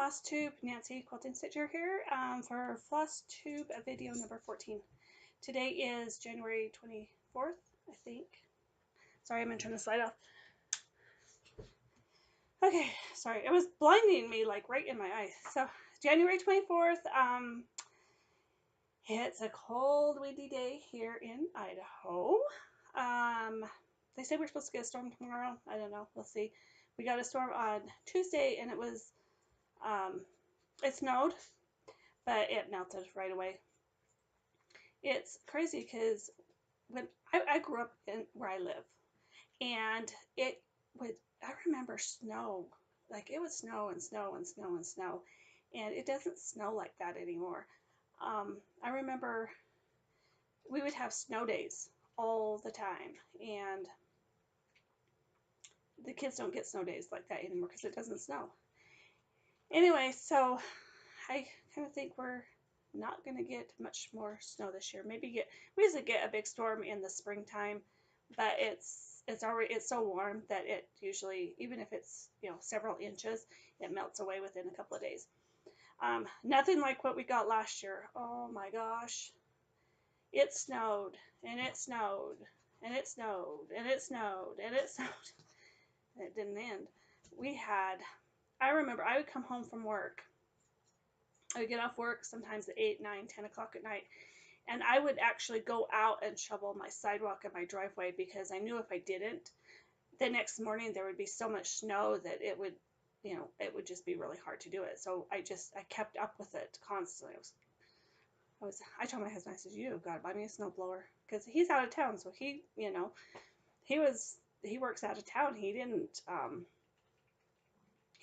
Flosstube, Nancy Quilting Stitcher here for Flosstube video number 14. Today is January 24th, I think. Sorry, I'm going to turn the slide off. Okay, sorry, it was blinding me like right in my eyes. So, January 24th, it's a cold, windy day here in Idaho. They say we're supposed to get a storm tomorrow. I don't know. We'll see. We got a storm on Tuesday, and it snowed, but it melted right away. It's crazy because when I grew up in where I live, and I remember snow, like it would snow and snow and snow and snow, and it doesn't snow like that anymore. I remember we would have snow days all the time, and the kids don't get snow days like that anymore because it doesn't snow. Anyway, so I kind of think we're not going to get much more snow this year. We usually get a big storm in the springtime, but it's so warm that it usually, even if it's several inches, it melts away within a couple of days. Nothing like what we got last year. Oh my gosh. It snowed, and it snowed, and it snowed, and it snowed, and it snowed. And it didn't end. I remember I would come home from work. I would get off work sometimes at 8, 9, 10 o'clock at night, and I would actually go out and shovel my sidewalk and my driveway because I knew if I didn't, the next morning there would be so much snow that it would just be really hard to do it. So I kept up with it constantly. I told my husband, I said, "You gotta buy me a snowblower," because he's out of town, so he works out of town. He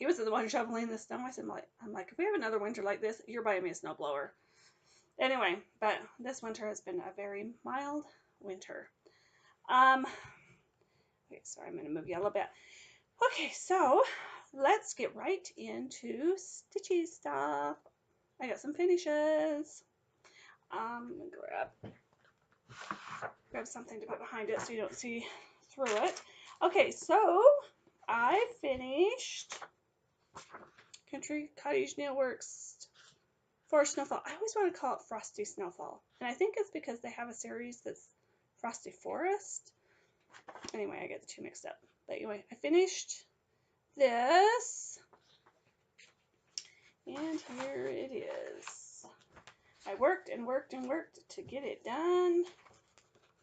was the one shoveling the snow. I'm like, if we have another winter like this, you're buying me a snowblower. Anyway, but this winter has been a very mild winter. Okay, sorry, I'm going to move you a little bit. Okay, so let's get right into stitchy stuff. I got some finishes. I'm going to grab something to put behind it so you don't see through it. Okay, so I finished Country Cottage Nailworks for Snowfall. I always want to call it Frosty Snowfall, and I think it's because they have a series that's Frosty Forest. Anyway, I get the two mixed up. But anyway, I finished this, and here it is. I worked and worked and worked to get it done,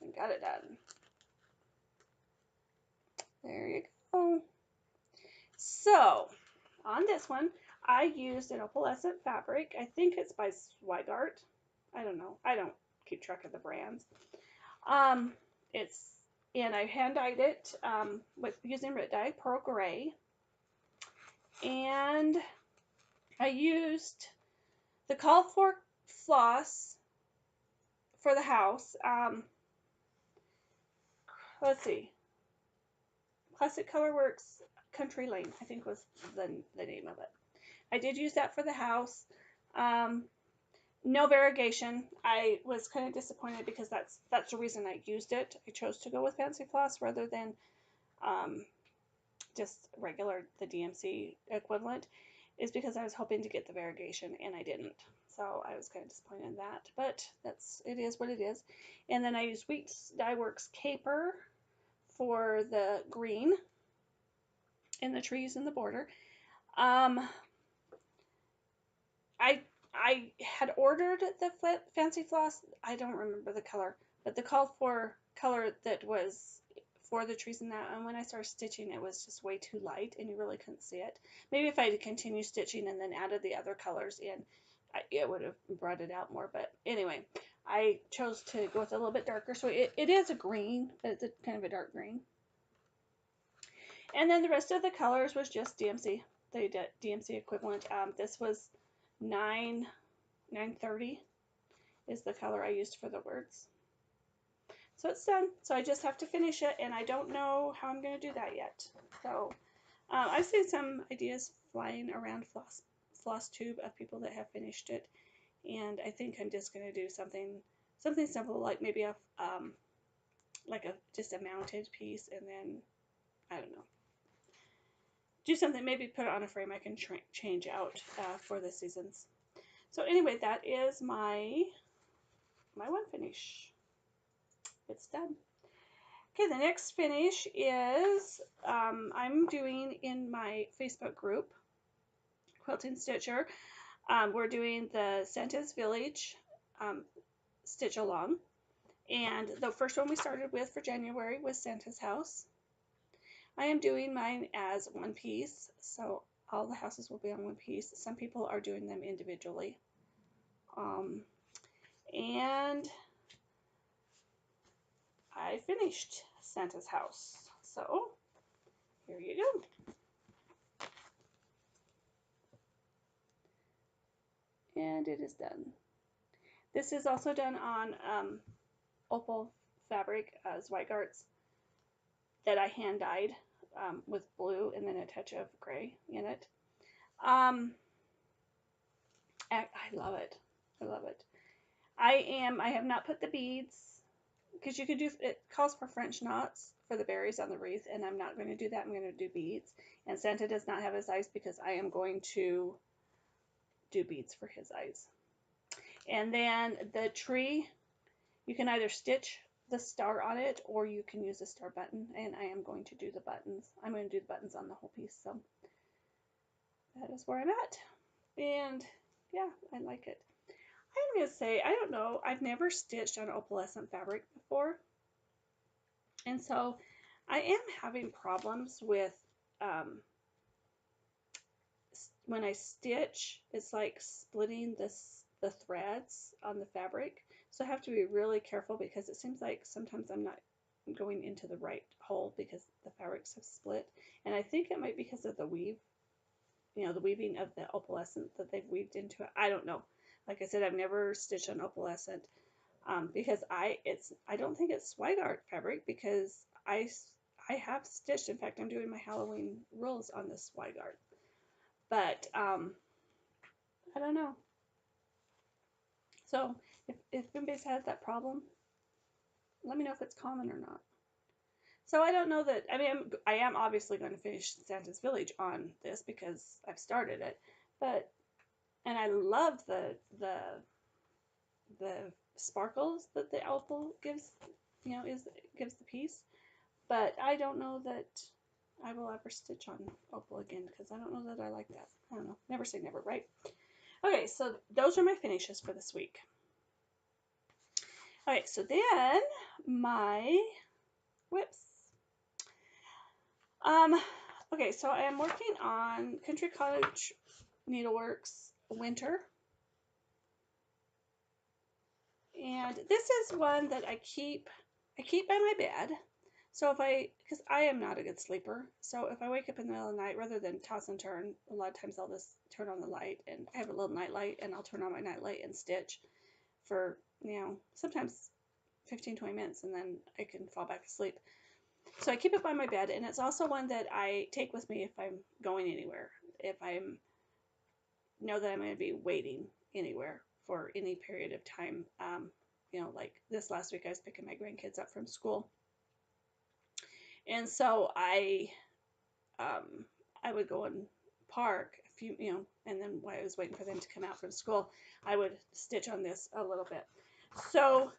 and got it done. There you go. So, on this one, I used an opalescent fabric. I think it's by Swigart. I don't know. I don't keep track of the brands. And I hand dyed it using Rit Dye Pearl Gray. And I used the called for floss for the house. Let's see. Classic Colorworks Country Lane, I think was the name of it. I did use that for the house. No variegation. I was kind of disappointed because that's the reason I used it. I chose to go with Fancy Floss rather than just the DMC equivalent, is because I was hoping to get the variegation and I didn't. So I was kind of disappointed in that, but it is what it is. And then I used Wheat Dye Works Caper for the green and the trees in the border. I had ordered the Fancy Floss. I don't remember the color, but the called for color that was for the trees in that, and when I started stitching, it was just way too light, and you really couldn't see it. Maybe if I had continued stitching and then added the other colors in, it would have brought it out more. But anyway, I chose to go with a little bit darker, so it is a green, but it's kind of a dark green. And then the rest of the colors was just DMC, the DMC equivalent. This was 930 is the color I used for the words. So it's done. So I just have to finish it, and I don't know how I'm going to do that yet. So I've seen some ideas flying around Flosstube of people that have finished it, and I think I'm just going to do something simple, like maybe just a mounted piece, and then I don't know. do something, maybe put it on a frame I can change out for the seasons. So anyway, that is my one finish. It's done. Okay, the next finish is I'm doing in my Facebook group, Quilting Stitcher. We're doing the Santa's Village stitch along. And the first one we started with for January was Santa's house. I am doing mine as one piece, so all the houses will be on one piece. Some people are doing them individually. And I finished Santa's house. So here you go. And it is done. This is also done on opal fabric as white darts that I hand dyed with blue and then a touch of gray in it. I love it. I love it. I have not put the beads, because you could do, it calls for French knots for the berries on the wreath, and I'm not going to do that. I'm going to do beads. And Santa does not have his eyes because I am going to do beads for his eyes. And then the tree, you can either stitch the star on it or you can use a star button, and I am going to do the buttons. I'm going to do the buttons on the whole piece, so that is where I'm at. And yeah, I like it. I'm going to say, I don't know, I've never stitched on opalescent fabric before, and so I am having problems with when I stitch, it's like splitting the threads on the fabric. So I have to be really careful because it seems like sometimes I'm not going into the right hole because the fabrics have split. And I think it might be because of the weave, the weaving of the opalescent that they've weaved into it. I don't know. Like I said, I've never stitched on opalescent because I don't think it's white art fabric, because I have stitched. In fact, I'm doing my Halloween rules on this white art. But I don't know. So if anybody's had that problem, let me know if it's common or not. So I don't know that, I mean, I am obviously going to finish Santa's Village on this because I've started it, but, and I love the sparkles that the opal gives, gives the piece, but I don't know that I will ever stitch on opal again because I don't know that I like that. I don't know. Never say never, right? Okay, so those are my finishes for this week. All right, so then my whips. Okay, so I am working on Country Cottage Needleworks Winter. And this is one that I keep by my bed. So because I am not a good sleeper, so if I wake up in the middle of the night, rather than toss and turn, a lot of times I'll just turn on the light, and I have a little night light, and I'll turn on my night light and stitch for, sometimes 15-20 minutes, and then I can fall back asleep. So I keep it by my bed, and it's also one that I take with me if I'm going anywhere, if I know that I'm going to be waiting anywhere for any period of time. Like this last week I was picking my grandkids up from school, and so I would go and park a few, and then while I was waiting for them to come out from school, I would stitch on this a little bit. So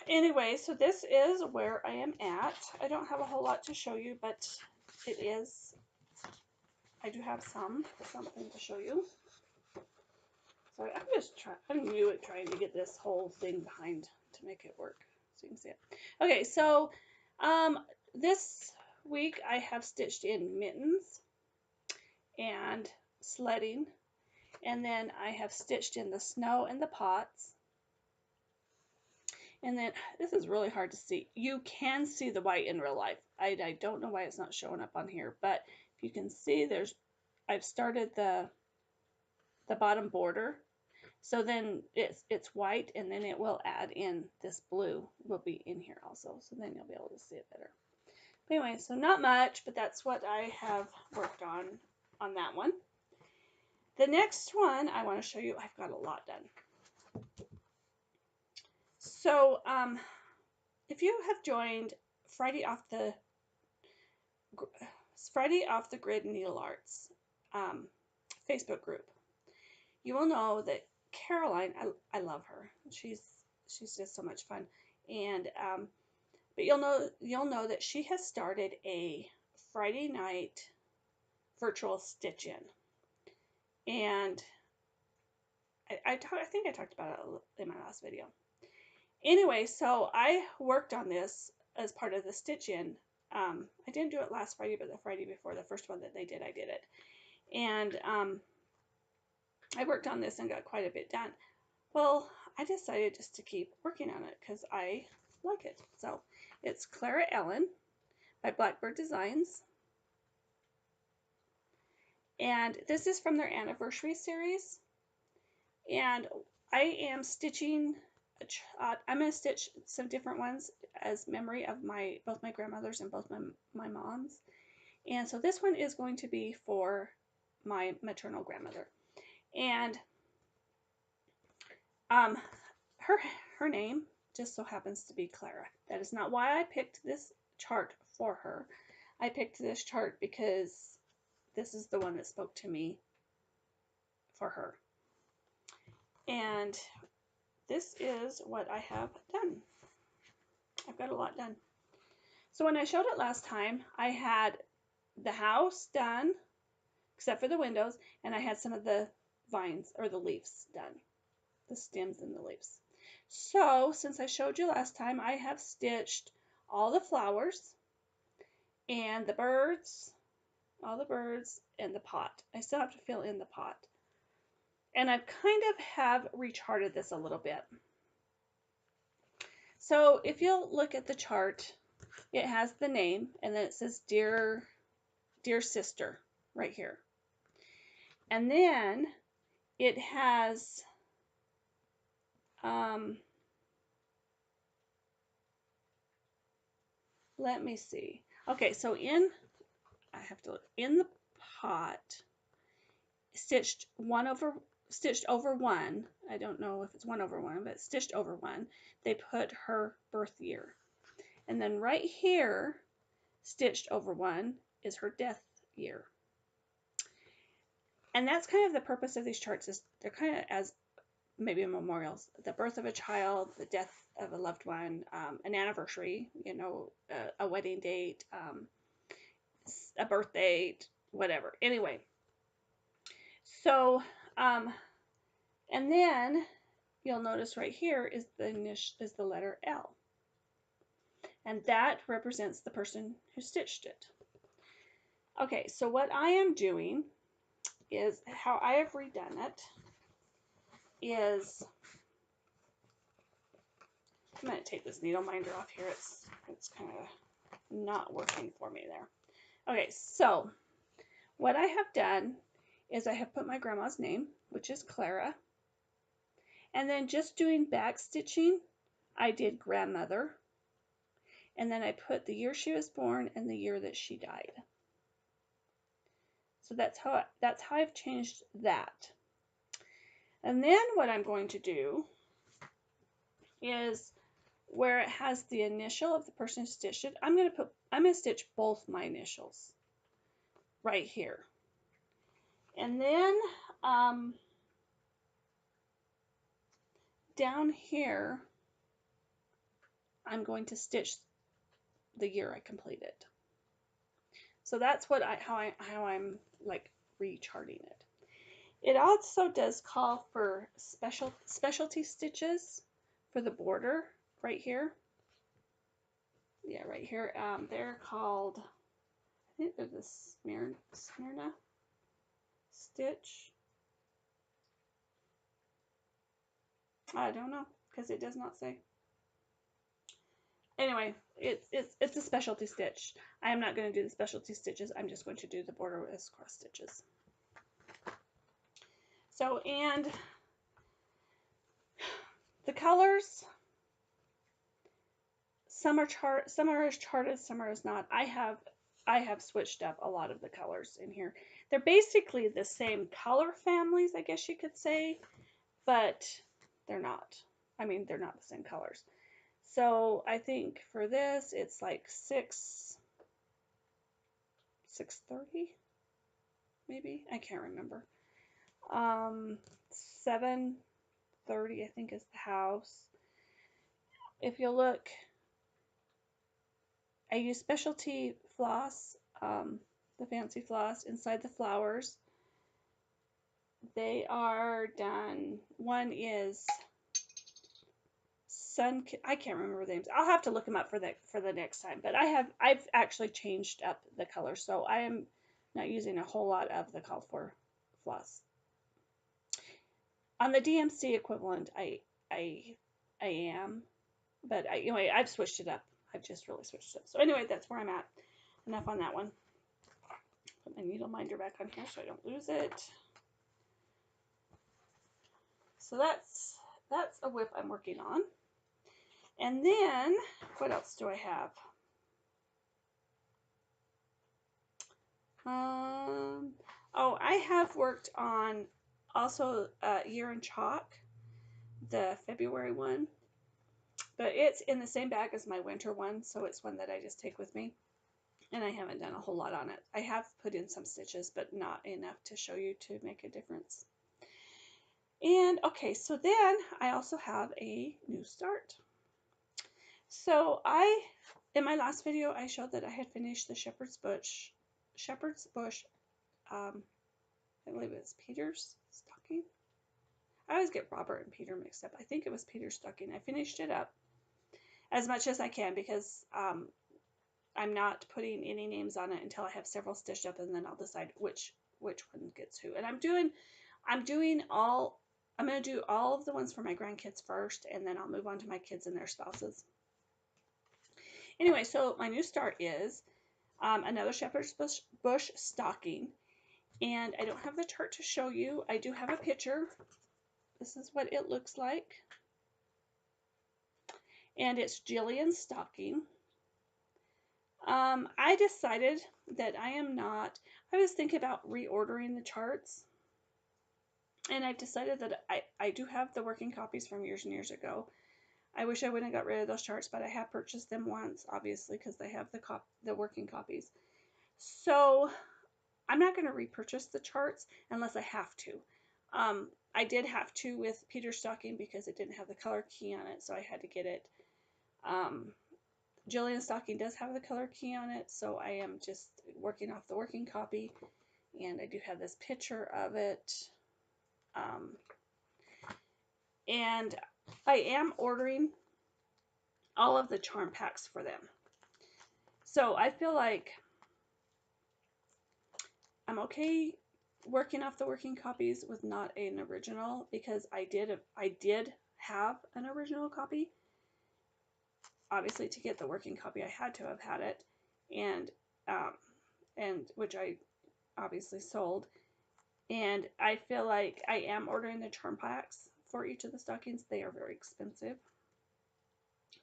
anyway, so this is where I am at. I don't have a whole lot to show you, but I do have something to show you. So I'm new at trying to get this whole thing behind to make it work, so you can see it. Okay, so this week I have stitched in mittens and sledding, and then I have stitched in the snow and the pots. And then this is really hard to see. You can see the white in real life. I don't know why it's not showing up on here, but if you can see, I've started the bottom border. So then it's white, and then it will add in this blue will be in here also. So then you'll be able to see it better. But anyway, so not much, but that's what I have worked on that one. The next one I want to show you, I've got a lot done. So if you have joined Friday off the Friday Off the Grid Needle Arts Facebook group. You will know that Caroline, I love her. She's just so much fun. And but you'll know that she has started a Friday night virtual stitch in. And I think I talked about it in my last video. Anyway, so I worked on this as part of the stitch in. I didn't do it last Friday, but the Friday before, the first one that they did, I did it. And I worked on this and got quite a bit done. Well, I decided just to keep working on it because I like it. So it's Clara Ellen by Blackbird Designs. And this is from their anniversary series. And I am stitching, I'm going to stitch some different ones as memory of both my grandmothers and both my moms. And so this one is going to be for my maternal grandmother. And her name just so happens to be Clara. That is not why I picked this chart for her. I picked this chart because this is the one that spoke to me for her. And this is what I have done. I've got a lot done. So when I showed it last time, I had the house done, except for the windows, and I had some of the vines or the leaves done, the stems and the leaves. So since I showed you last time, I have stitched all the flowers and the birds, all the birds and the pot. I still have to fill in the pot. And I've kind of have recharted this a little bit. So if you'll look at the chart, it has the name and then it says Dear Sister right here. And then it has let me see. Okay, so in the pot, stitched over one. I don't know if it's 1/1, but stitched over one. They put her birth year. And then right here, stitched over one, is her death year. And that's kind of the purpose of these charts, is they're kind of as maybe memorials. The birth of a child, the death of a loved one, an anniversary, a wedding date, a birth date, whatever. Anyway, so and then you'll notice right here is the letter L, and that represents the person who stitched it. Okay, so what I am doing is, how I have redone it is, I'm going to take this needle minder off here. It's kind of not working for me there. Okay, so what I have done is I have put my grandma's name, which is Clara, and then just doing back stitching, I did grandmother, and then I put the year she was born and the year that she died. So that's how I've changed that. And then what I'm going to do is, where it has the initial of the person who stitched it, I'm going to stitch both my initials right here. And then down here, I'm going to stitch the year I completed. So that's what how I'm like recharting it. It also does call for specialty stitches for the border right here. Yeah, right here. They're called, I think they're the Smyrna stitch. I don't know because it does not say. Anyway, it's a specialty stitch. I am not going to do the specialty stitches. I'm just going to do the border as cross stitches. So, and the colors, some are as charted, some are as not. I have switched up a lot of the colors in here. They're basically the same color families, I guess you could say, but they're not. I mean, they're not the same colors. So I think for this, it's like six 6:30, maybe, I can't remember. 7:30, I think, is the house. If you look, I use specialty floss, the fancy floss inside the flowers. They are done. One is I can't remember the names. I'll have to look them up for the next time. But I've actually changed up the color, so I am not using a whole lot of the called for floss. On the DMC equivalent, I am, but anyway, I've switched it up. I've just really switched it up. So anyway, that's where I'm at. Enough on that one. Put my needle minder back on here so I don't lose it. So that's a whip I'm working on. And then, what else do I have? Oh, I have worked on also Year in Chalk, the February one. But it's in the same bag as my winter one, so it's one that I just take with me. And I haven't done a whole lot on it. I have put in some stitches, but not enough to show you to make a difference. And okay, so then I also have a new start. So in my last video, I showed that I had finished the Shepherd's Bush, I believe it's Peter's stocking. I always get Robert and Peter mixed up. I think it was Peter's stocking. I finished it up as much as I can because I'm not putting any names on it until I have several stitched up, and then I'll decide which one gets who. And I'm going to do all of the ones for my grandkids first, and then I'll move on to my kids and their spouses. Anyway, so my new start is another Shepherd's Bush stocking, and I don't have the chart to show you. I do have a picture. This is what it looks like, and it's Jillian's stocking. I decided that I was thinking about reordering the charts, and I've decided that I do have the working copies from years and years ago. I wish I wouldn't have got rid of those charts, but I have purchased them once, obviously, because they have the working copies. So I'm not going to repurchase the charts unless I have to. I did have to with Peter's stocking because it didn't have the color key on it, so I had to get it. Jillian's stocking does have the color key on it, so I am just working off the working copy, and I do have this picture of it. And I am ordering all of the charm packs for them. So I feel like I'm okay working off the working copies with not an original, because I did have an original copy. Obviously, to get the working copy, I had to have had it, and which I obviously sold. And I feel like I am ordering the charm packs for each of the stockings. They are very expensive.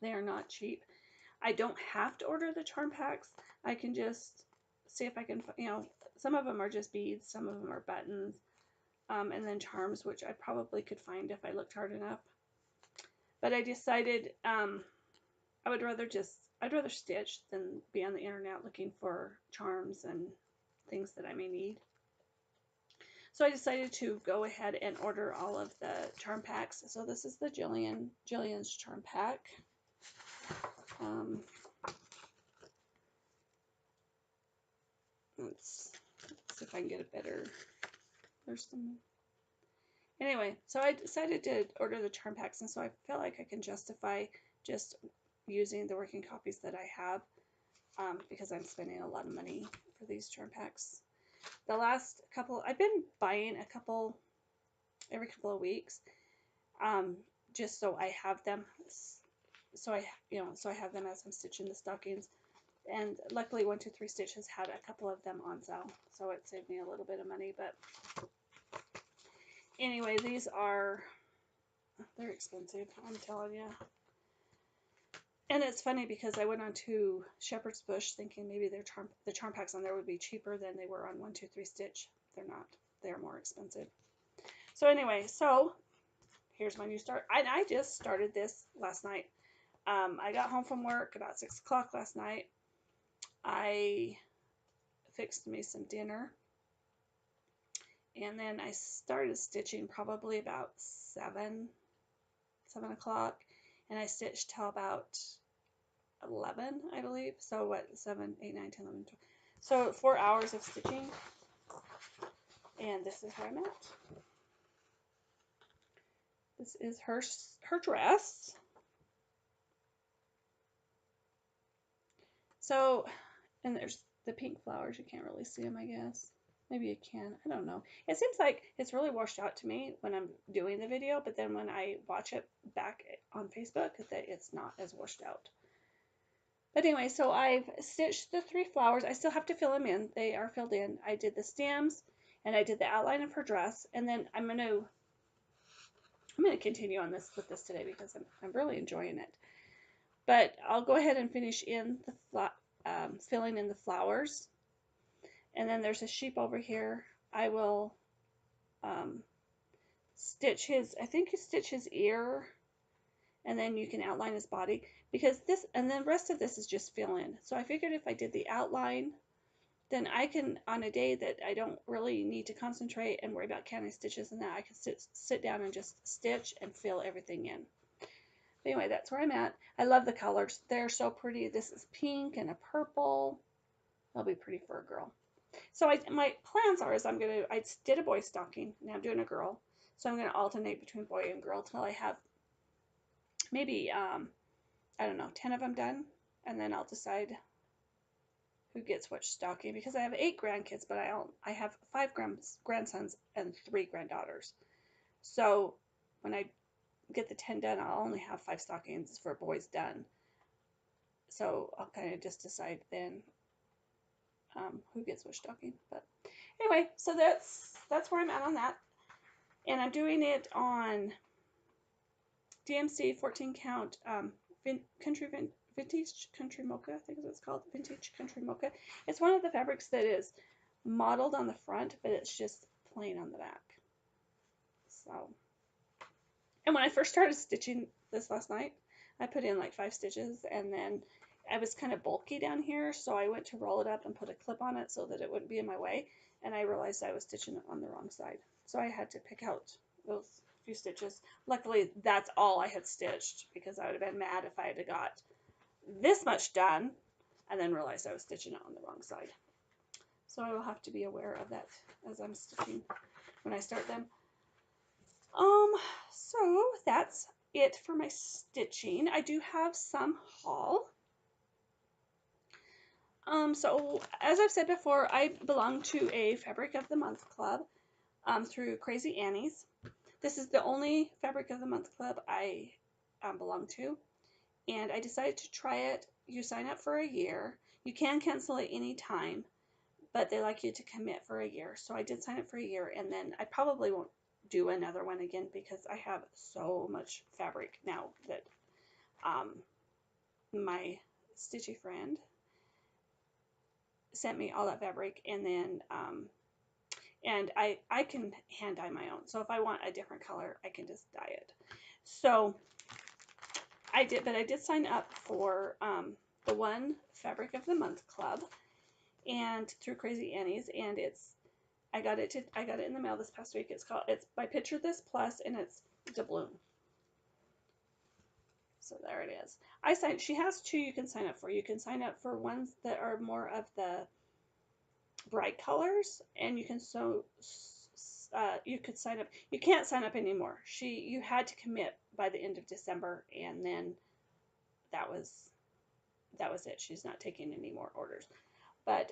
They are not cheap. I don't have to order the charm packs. I can just see if I can, some of them are just beads, some of them are buttons, and then charms, which I probably could find if I looked hard enough. But I decided I'd rather stitch than be on the internet looking for charms and things that I may need. So I decided to go ahead and order all of the charm packs. So this is the Jillian's charm pack. Let's see if I can get a better. Anyway, so I decided to order the charm packs, and so I feel like I can justify just using the working copies that I have, because I'm spending a lot of money for these charm packs. The last couple, I've been buying a couple every couple of weeks, just so I have them. So I have them as I'm stitching the stockings. And luckily 123 Stitch has had a couple of them on sale, so it saved me a little bit of money. But anyway, they're expensive, I'm telling you. And it's funny because I went on to Shepherd's Bush thinking maybe the charm packs on there would be cheaper than they were on 123 Stitch. They're not. They're more expensive. So anyway, so here's my new start. I just started this last night. I got home from work about 6 o'clock last night. I fixed me some dinner. And then I started stitching probably about 7 o'clock, and I stitched till about 11, I believe. So what, 7, 8, 9, 10, 11, 12. So 4 hours of stitching, and this is where I'm at. This is her dress. So, and there's the pink flowers. You can't really see them, I guess. Maybe you can. I don't know. It seems like it's really washed out to me when I'm doing the video, but then when I watch it back on Facebook, it's not as washed out. But anyway, so I've stitched the 3 flowers. I still have to fill them in. They are filled in. I did the stems, and I did the outline of her dress, and then I'm gonna continue on this with this today because I'm really enjoying it. But I'll go ahead and finish in the filling in the flowers. And then there's a sheep over here. I will stitch his, I think you stitch his ear, and then you can outline his body, because this, and then the rest of this is just fill in. So I figured if I did the outline, then I can, on a day that I don't really need to concentrate and worry about counting stitches and that, I can sit down and just stitch and fill everything in. Anyway, that's where I'm at. I love the colors. They're so pretty. This is pink and a purple. That'll be pretty for a girl. So my plans are I did a boy stocking. Now I'm doing a girl. So I'm going to alternate between boy and girl till I have maybe, I don't know, 10 of them done. And then I'll decide who gets which stocking, because I have 8 grandkids, but I have 5 grandsons and 3 granddaughters. So when I get the 10 done, I'll only have 5 stockings for boys done. So I'll kind of just decide then who gets which stocking. But anyway, so that's where I'm at on that. And I'm doing it on DMC 14 count vintage country mocha, I think is what it's called, vintage country mocha. It's one of the fabrics that is modeled on the front, but it's just plain on the back. So, and when I first started stitching this last night, I put in like 5 stitches, and then I was kind of bulky down here, so I went to roll it up and put a clip on it so that it wouldn't be in my way, and I realized I was stitching it on the wrong side. So I had to pick out those few stitches. Luckily, that's all I had stitched, because I would have been mad if I had got this much done and then realized I was stitching it on the wrong side. So I will have to be aware of that as I'm stitching when I start them. So that's it for my stitching. I do have some haul. So as I've said before, I belong to a Fabric of the Month club through Crazy Annie's. This is the only Fabric of the Month club I belong to, and I decided to try it. You sign up for a year. You can cancel at any time, but they like you to commit for a year. So I did sign up for a year, and then I probably won't do another one again because I have so much fabric now that my stitchy friend sent me all that fabric, and then and I can hand dye my own. So if I want a different color, I can just dye it. So I did sign up for the one Fabric of the Month club, and through Crazy Annie's, and I got it in the mail this past week. It's by Picture This Plus, and it's doubloon. So there it is. She has 2 you can sign up for. You can sign up for ones that are more of the bright colors, and you can you could sign up. You can't sign up anymore. You had to commit by the end of December, and then that was it. She's not taking any more orders. But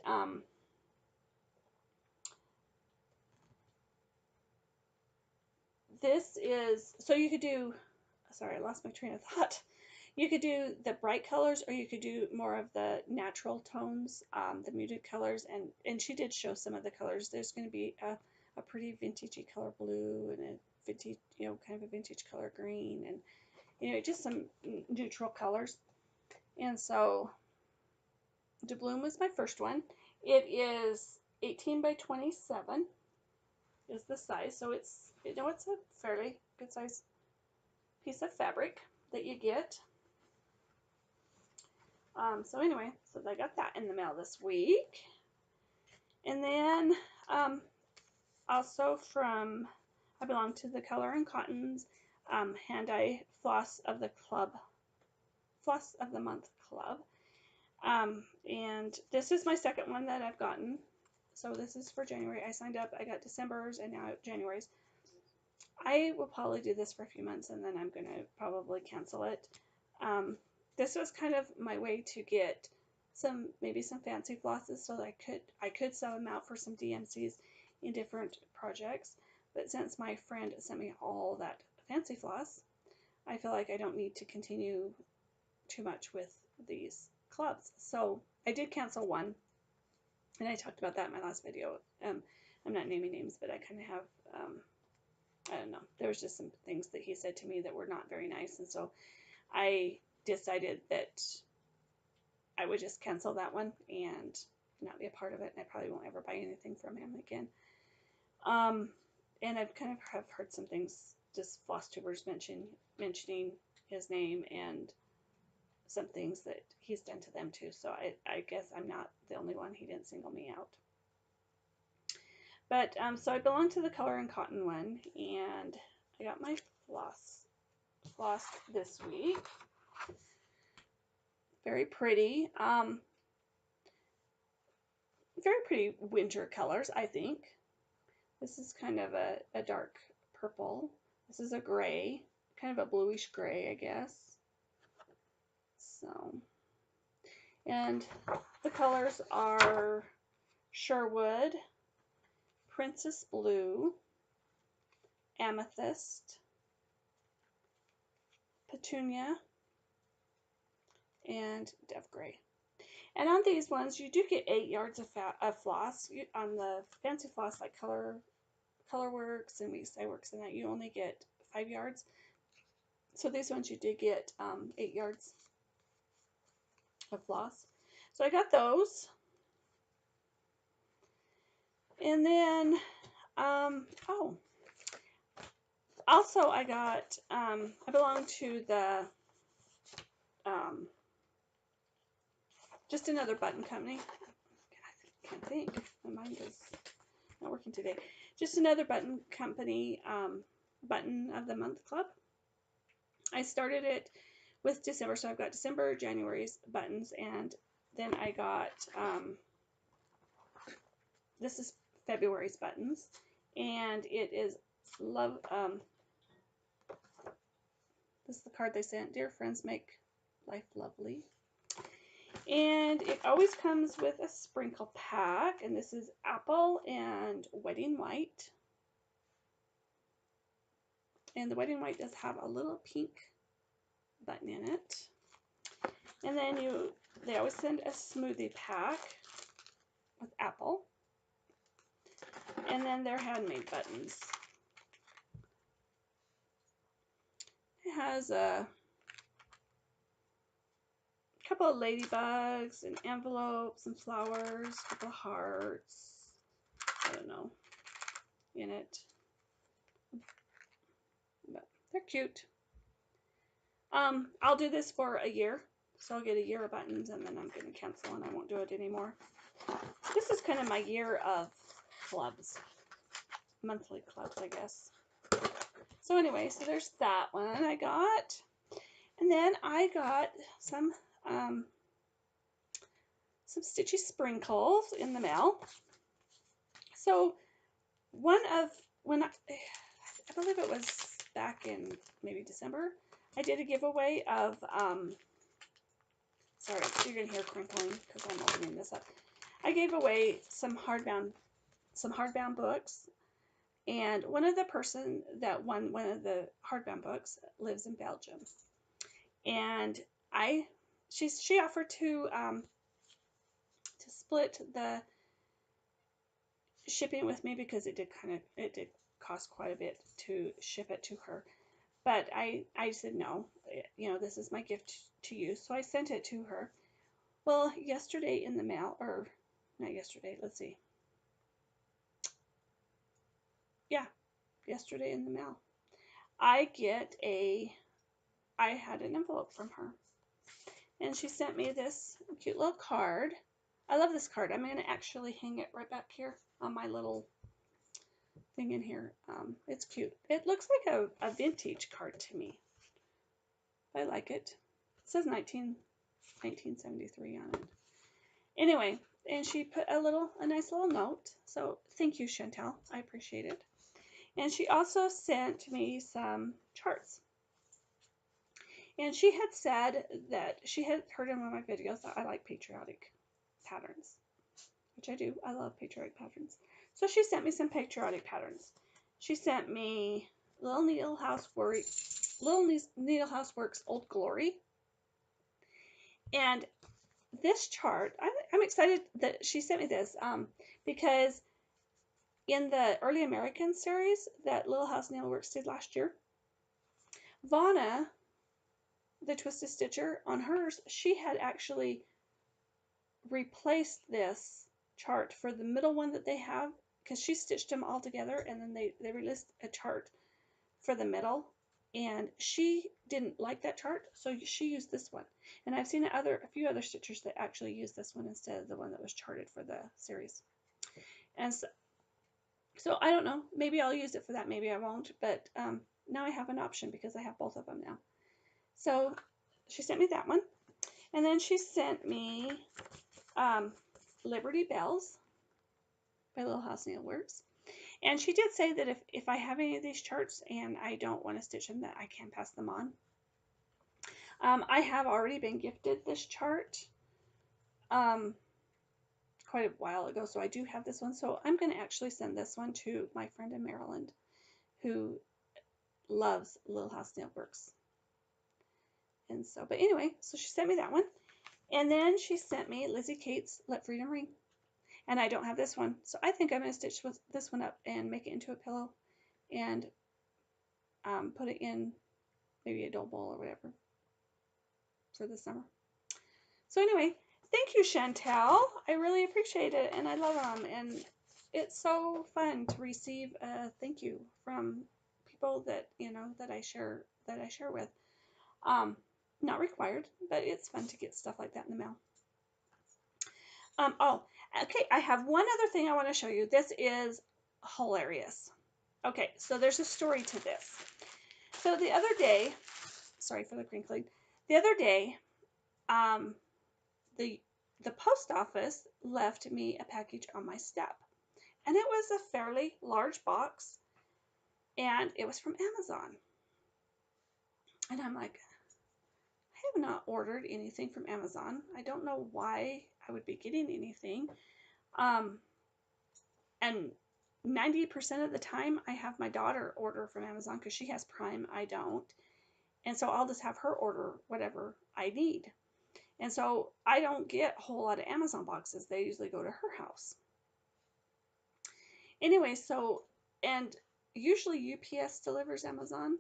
this is, so you could do, sorry, I lost my train of thought. You could do the bright colors, or you could do more of the natural tones, the muted colors, and she did show some of the colors. There's going to be a pretty vintagey color blue, and a vintage, kind of a vintage color green, and just some neutral colors. And so doubloon was my first one. It is 18 by 27 is the size, so it's a fairly good size piece of fabric that you get. So anyway, so I got that in the mail this week. And then also from, I belong to the Color and Cottons Hand-Eye Floss of the Month Club. And this is my second one that I've gotten. So this is for January. I signed up, I got December's and now January's. I will probably do this for a few months and then I'm going to probably cancel it. This was kind of my way to get maybe some fancy flosses so that I could sell them out for some DMCs in different projects. But since my friend sent me all that fancy floss, I feel like I don't need to continue too much with these clubs. So I did cancel one, and I talked about that in my last video. I'm not naming names, but I kind of have, I don't know, there was just some things that he said to me that were not very nice, and so I decided that I would just cancel that one and not be a part of it, and I probably won't ever buy anything from him again. And I've kind of have heard some things, just Flosstubers mentioning his name and some things that he's done to them too. So I guess I'm not the only one. He didn't single me out. But so I belong to the Color and Cotton one, and I got my floss this week. Very pretty. Very pretty winter colors, I think. This is kind of a dark purple. This is a gray, kind of a bluish gray, I guess. So, and the colors are Sherwood, Princess Blue, Amethyst, Petunia, and Dove Gray. And on these ones, you do get 8 yards of floss. On the fancy floss, like Colorworks and Weeks Dye Works, and that you only get 5 yards. So these ones you did get 8 yards of floss. So I got those. And then, also I got, I belong to the, just another button company. I can't think. My mind is not working today. Just another button company, Button of the Month Club. I started it with December, so I've got December, January's buttons, and then I got, this is February's buttons, and it is love, this is the card they sent. Dear friends, make life lovely. And it always comes with a sprinkle pack, and this is apple and wedding white. And the wedding white does have a little pink button in it. And then they always send a smoothie pack with apple. And then their handmade buttons. It has a couple of ladybugs, and envelopes, and flowers, a couple of hearts, I don't know, in it. But they're cute. I'll do this for a year. So I'll get a year of buttons, and then I'm going to cancel, and I won't do it anymore. This is kind of my year of clubs. Monthly clubs, I guess. So anyway, so there's that one I got. And then I got some stitchy sprinkles in the mail. So when I believe it was back in maybe December, I did a giveaway of, sorry, you're going to hear crinkling because I'm opening this up. I gave away some hardbound books, and one of the person that won one of the hardbound books lives in Belgium, and she offered to split the shipping with me because it did cost quite a bit to ship it to her. But I said no, this is my gift to you, so I sent it to her. Well, yesterday in the mail, or not yesterday, let's see. Yeah, yesterday in the mail. I had an envelope from her, and she sent me this cute little card I love this card. I'm going to actually hang it right back here on my little thing in here. It's cute. It looks like a vintage card to me. I like it. It says 1973 on it. Anyway, and she put a nice little note. So thank you, Chantel. I appreciate it. And she also sent me some charts. And she had said that she had heard in one of my videos that I like patriotic patterns, which I do. I love patriotic patterns. So she sent me some patriotic patterns. She sent me Little Needlehouse Works Old Glory. And this chart, I'm excited that she sent me this because in the Early American series that Little House Needleworks did last year, Vanna, the Twisted Stitcher, on hers, she had actually replaced this chart for the middle one that they have, because she stitched them all together, and then they released a chart for the middle, and she didn't like that chart, so she used this one. And I've seen a few other stitchers that actually use this one instead of the one that was charted for the series. And so I don't know, maybe I'll use it for that, maybe I won't, but now I have an option because I have both of them now. So she sent me that one, and then she sent me Liberty Bells by Little House Needleworks. And she did say that if I have any of these charts and I don't want to stitch them, that I can pass them on. I have already been gifted this chart quite a while ago, so I do have this one. So I'm going to actually send this one to my friend in Maryland who loves Little House Needleworks. And so, but anyway, so she sent me that one. And then she sent me Lizzie Kate's Let Freedom Ring. And I don't have this one, so I think I'm going to stitch this one up and make it into a pillow and put it in maybe a doll bowl or whatever for the summer. So anyway, thank you, Chantel. I really appreciate it, and I love them, and it's so fun to receive a thank you from people that that I share with. Not required, but it's fun to get stuff like that in the mail. Oh, okay, I have one other thing I want to show you. This is hilarious. Okay, so there's a story to this. So the other day, sorry for the crinkling. The other day, the post office left me a package on my step. And it was a fairly large box, and it was from Amazon. And I'm like, I have not ordered anything from Amazon. I don't know why I would be getting anything. And 90% of the time I have my daughter order from Amazon because she has Prime, I don't. And so I'll just have her order whatever I need. And so I don't get a whole lot of Amazon boxes. They usually go to her house. Anyway, so, and usually UPS delivers Amazon,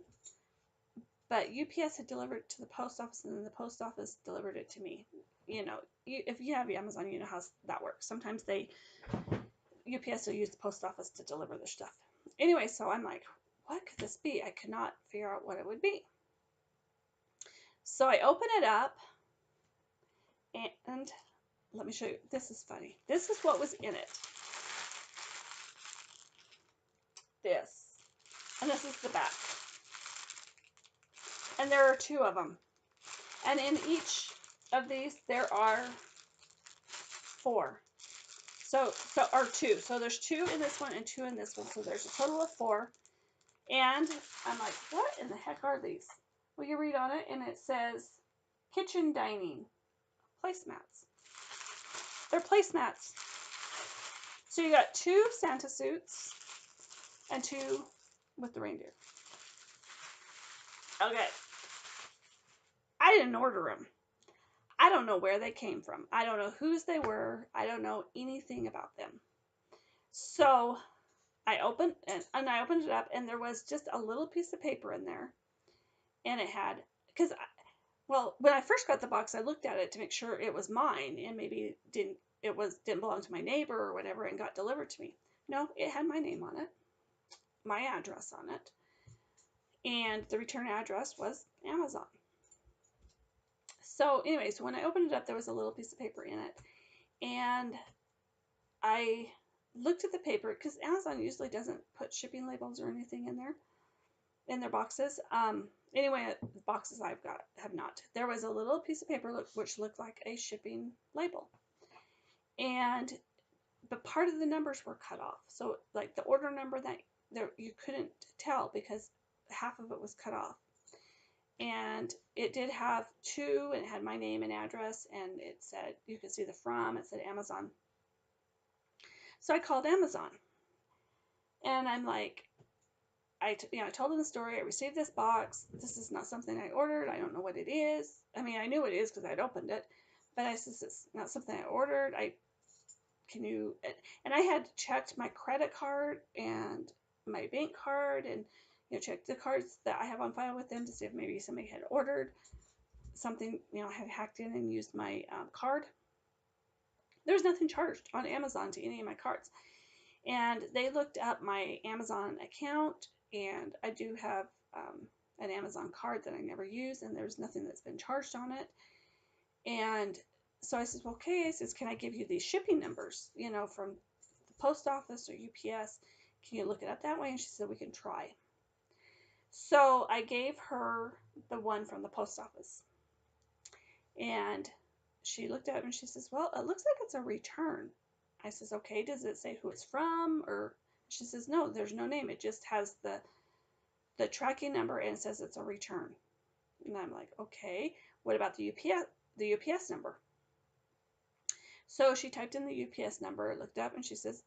but UPS had delivered it to the post office, and then the post office delivered it to me. If you have Amazon, you know how that works. Sometimes UPS will use the post office to deliver their stuff. Anyway, so I'm like, what could this be? I could not figure out what it would be. So I open it up, and let me show you. This is funny. This is what was in it. And this is the back. And there are two of them. And in each of these, there are four. Or two. So there's two in this one and two in this one. So there's a total of four. And I'm like, what in the heck are these? Well, you read on it, and it says kitchen dining placemats. They're placemats. So you got two Santa suits and two with the reindeer. Okay. I didn't order them. I don't know where they came from. I don't know whose they were. I don't know anything about them. So I opened it up, and there was just a little piece of paper in there. And it had, when I first got the box, I looked at it to make sure it was mine, and maybe didn't belong to my neighbor or whatever, and got delivered to me. No, it had my name on it, my address on it, and the return address was Amazon. So anyway, so when I opened it up, there was a little piece of paper in it, And I looked at the paper because Amazon usually doesn't put shipping labels or anything in their boxes. Anyway, the boxes I've got have not. There was a little piece of paper which looked like a shipping label, and but part of the numbers were cut off. So like the order number that there you couldn't tell because half of it was cut off. And it did have two, and it had my name and address, and it said, you could see the from, it said Amazon. So I called Amazon, and I'm like, I told them the story. I received this box. This is not something I ordered. I don't know what it is. I mean, I knew what it is because I'd opened it, but I said, it's not something I ordered. And I had checked my credit card and my bank card, and checked the cards that I have on file with them to see if maybe somebody had ordered something, had hacked in and used my card. There's nothing charged on Amazon to any of my cards. And they looked up my Amazon account, and I do have an Amazon card that I never use, and there's nothing that's been charged on it. And so I said, well, okay, I says, can I give you these shipping numbers, from the post office or UPS? Can you look it up that way? And she said, we can try. So I gave her the one from the post office. And she looked at it and she says, well, it looks like it's a return. I says, okay, does it say who it's from? Or she says, no, there's no name. It just has the tracking number and it says it's a return. And I'm like, okay, what about the UPS number? So she typed in the UPS number, looked up, and she says,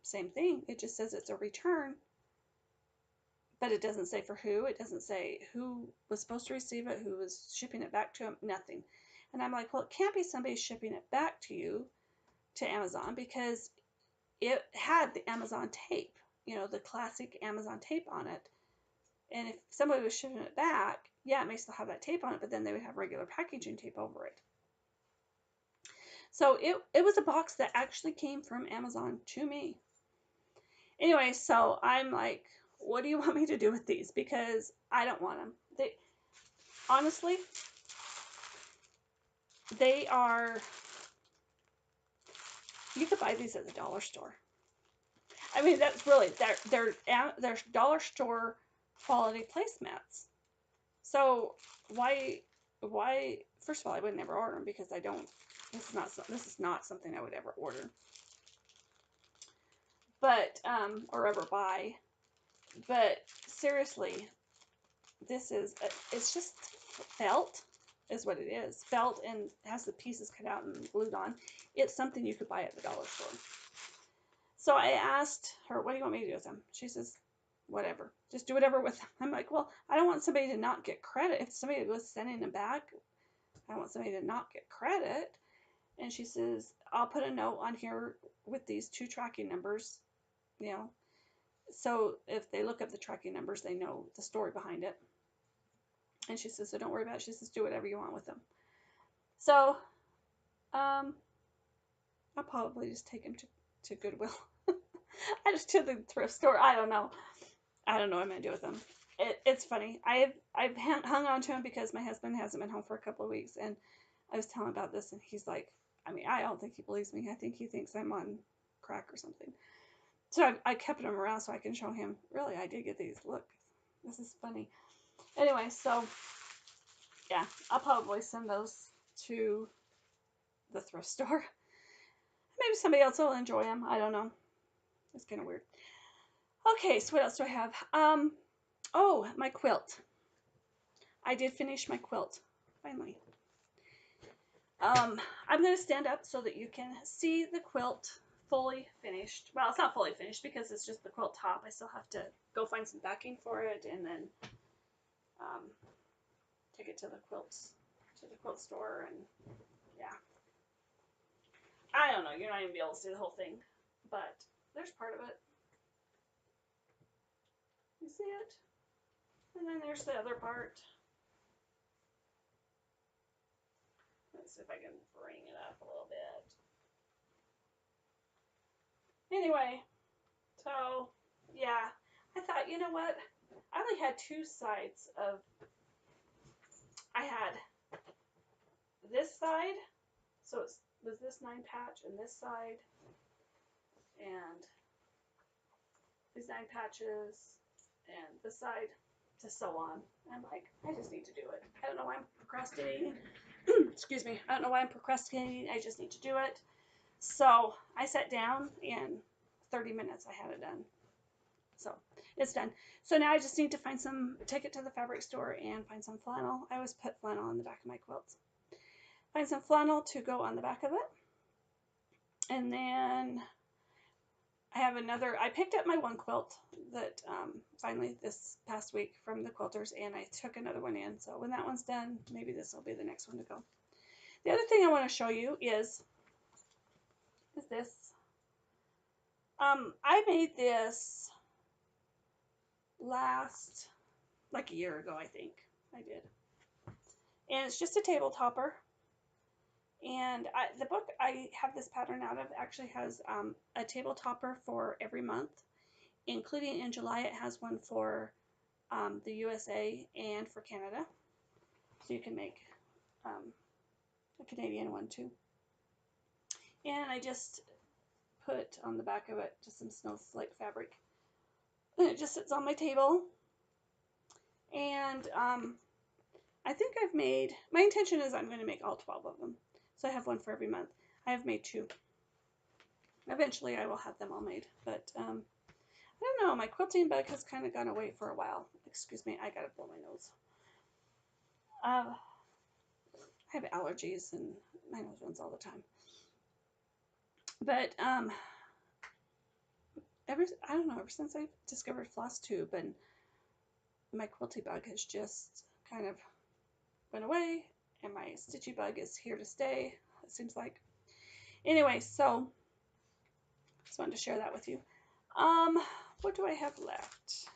same thing. It just says it's a return, but it doesn't say for who. It doesn't say who was supposed to receive it, who was shipping it back to him, nothing. And I'm like, well, it can't be somebody shipping it back to you, to Amazon, because it had the Amazon tape, the classic Amazon tape on it. And if somebody was shipping it back, yeah, it may still have that tape on it, but then they would have regular packaging tape over it. So it was a box that actually came from Amazon to me. Anyway, so I'm like, what do you want me to do with these? Because I don't want them. Honestly, they are, you could buy these at the dollar store. I mean, that's really, they're dollar store quality placemats. So why, first of all, I would never order them because this is not something I would ever order. But, or ever buy. But seriously, it's just felt is what it is. Felt, and has the pieces cut out and glued on. It's something you could buy at the dollar store. So I asked her, what do you want me to do with them? She says, whatever. Just do whatever with them. I'm like, well, I don't want somebody to not get credit. If somebody was sending them back, I want somebody to not get credit. And she says, I'll put a note on here with these two tracking numbers, so if they look up the tracking numbers, they know the story behind it. And she says, so don't worry about it. She says, do whatever you want with them. So I'll probably just take them to Goodwill. I just to the thrift store. I don't know what I'm going to do with them. It's funny. I've hung on to them because my husband hasn't been home for a couple of weeks, and I was telling him about this, and he's like, I mean, I don't think he believes me. I think he thinks I'm on crack or something. So I kept them around so I can show him, really, I did get these. Look, this is funny. Anyway, so yeah, I'll probably send those to the thrift store. Maybe somebody else will enjoy them. I don't know. It's kind of weird. Okay, so what else do I have? Oh, my quilt. I did finish my quilt, finally. I'm going to stand up so that you can see the quilt fully finished. Well, it's not fully finished because it's just the quilt top. I still have to go find some backing for it and then take it to the quilt store, and yeah. I don't know. You're not even be able to see the whole thing, but there's part of it. You see it? And then there's the other part. Let's see if I can bring it up a little bit. Anyway, so yeah, I thought, you know what? I only had two sides of, I had this side, so it's was this 9 patch and this side, and these 9 patches, and this side, to sew on. I'm like, I just need to do it. I don't know why I'm procrastinating. Excuse me. I don't know why I'm procrastinating. I just need to do it. So I sat down, and 30 minutes I had it done. So it's done. So now I just need to take it to the fabric store and find some flannel. I always put flannel on the back of my quilts. Find some flannel to go on the back of it. And then I picked up my one quilt that finally this past week from the quilters, and I took another one in. So when that one's done, maybe this will be the next one to go. The other thing I want to show you is this. I made this like a year ago, I think I did. And it's just a table topper. And the book I have this pattern out of actually has a table topper for every month, including in July it has one for the USA and for Canada. So you can make a Canadian one too. And I just put on the back of it just some snowflake fabric. And it just sits on my table. And I think my intention is I'm going to make all 12 of them. So I have one for every month. I have made 2. Eventually I will have them all made. But I don't know, my quilting bug has kind of gone away for a while. Excuse me, I gotta blow my nose. I have allergies and my nose runs all the time. But ever since I discovered Flosstube, and my quilty bug has just kind of went away, and my stitchy bug is here to stay, it seems like. Anyway, so just wanted to share that with you. What do I have left?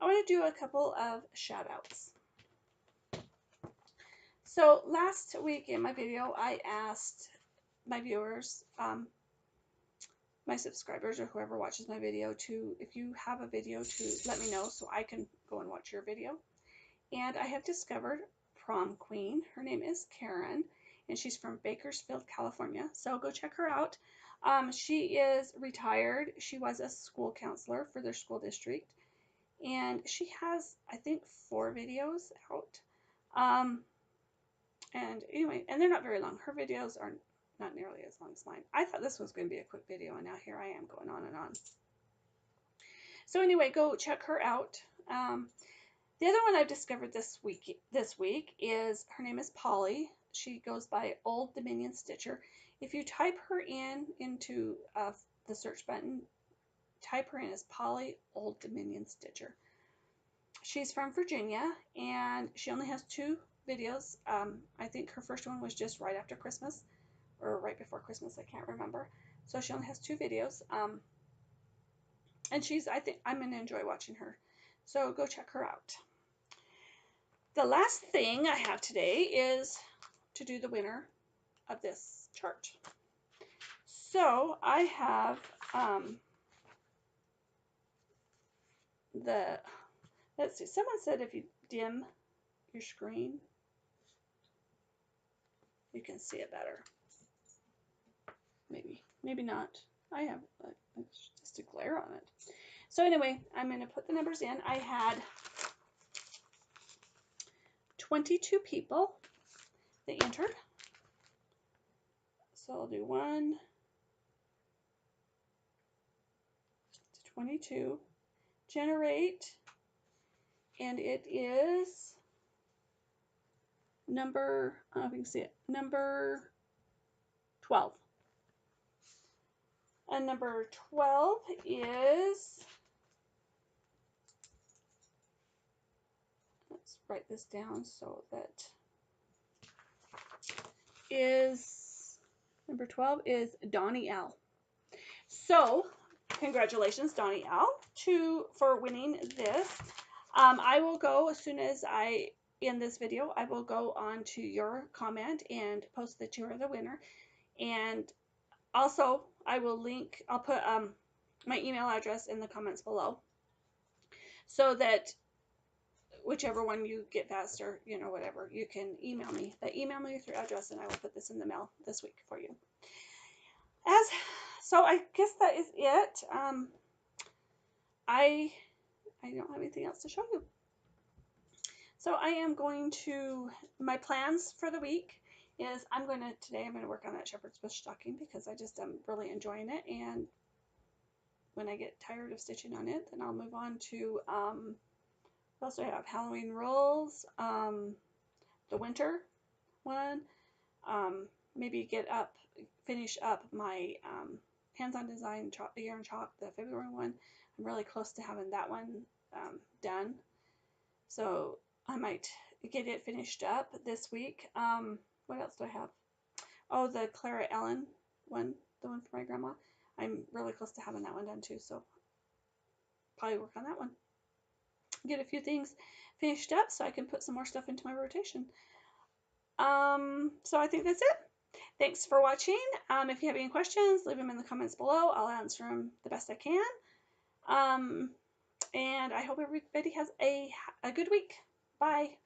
I want to do a couple of shout outs. So last week in my video, I asked my viewers, my subscribers, or whoever watches my video, if you have a video, to let me know so I can go and watch your video. And I have discovered Prom Queen. Her name is Karen, and she's from Bakersfield, California. So go check her out. She is retired. She was a school counselor for their school district, and she has, I think, 4 videos out. And anyway, and they're not very long. Her videos are not nearly as long as mine. I thought this was going to be a quick video, and now here I am going on and on. So anyway, go check her out. The other one I've discovered this week is, her name is Polly. She goes by Old Dominion Stitcher. If you type her into the search button, type her in as Polly Old Dominion Stitcher. She's from Virginia, and she only has 2 videos. I think her first one was just right after Christmas, or right before Christmas, I can't remember. So she only has 2 videos. And I think I'm going to enjoy watching her. So go check her out. The last thing I have today is to do the winner of this chart. So I have let's see, someone said if you dim your screen, you can see it better. Maybe not. I have just a glare on it. So anyway, I'm going to put the numbers in. I had 22 people that entered. So I'll do 1 to 22, generate, and it is number, I don't know if you can see it, number 12. And number 12 is, let's write this down so that number 12 is Donnie L. So congratulations, Donnie L, for winning this. I will go, as soon as I end this video, I will go on to your comment and post that you are the winner. And also, I'll put my email address in the comments below, so that whichever one you get faster, you know, whatever, you can email me. Email me with your address and I will put this in the mail this week for you. So I guess that is it. I don't have anything else to show you. So I am going to, my plans for the week is today I'm going to work on that shepherd's bush stocking because I just am really enjoying it. And when I get tired of stitching on it, then I'll move on to, what else do I have? Halloween rolls, the winter one, maybe finish up my hands-on design yarn chalk, the February one. I'm really close to having that one done. So I might get it finished up this week. What else do I have? Oh, the Clara Ellen one, the one for my grandma. I'm really close to having that one done too, so probably work on that one. Get a few things finished up so I can put some more stuff into my rotation. So I think that's it. Thanks for watching. If you have any questions, leave them in the comments below. I'll answer them the best I can. And I hope everybody has a good week. Bye.